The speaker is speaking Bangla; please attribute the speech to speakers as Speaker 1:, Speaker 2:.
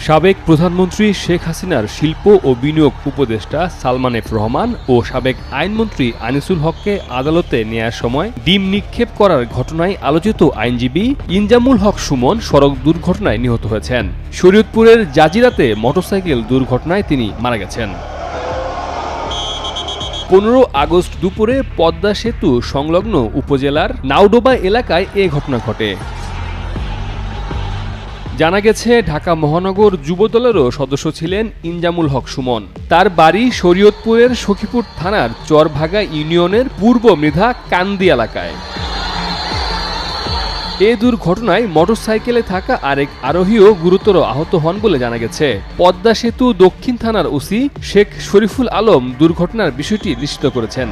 Speaker 1: সাবেক প্রধানমন্ত্রী শেখ হাসিনার শিল্প ও বিনিয়োগ উপদেষ্টা সালমান এফ রহমান ও সাবেক আইনমন্ত্রী আনিসুল হককে আদালতে নেয়ার সময় ডিম নিক্ষেপ করার ঘটনায় আলোচিত আইনজীবী ইনজামুল হক সুমন সড়ক দুর্ঘটনায় নিহত হয়েছেন। শরীয়তপুরের জাজিরাতে মোটরসাইকেল দুর্ঘটনায় তিনি মারা গেছেন। 15 আগস্ট দুপুরে পদ্মা সেতু সংলগ্ন উপজেলার নাওডোবা এলাকায় এ ঘটনা ঘটে। জানা গেছে, ঢাকা মহানগর যুবদলেরও সদস্য ছিলেন ইনজামুল হক সুমন। তার বাড়ি শরীয়তপুরের সখীপুর থানার চরভাগা ইউনিয়নের পূর্ব মৃধা কান্দি এলাকায়। এ দুর্ঘটনায় মোটরসাইকেলে থাকা আরেক আরোহীও গুরুতর আহত হন বলে জানা গেছে। পদ্মা সেতু দক্ষিণ থানার ওসি শেখ শরীফুল আলম দুর্ঘটনার বিষয়টি নিশ্চিত করেছেন।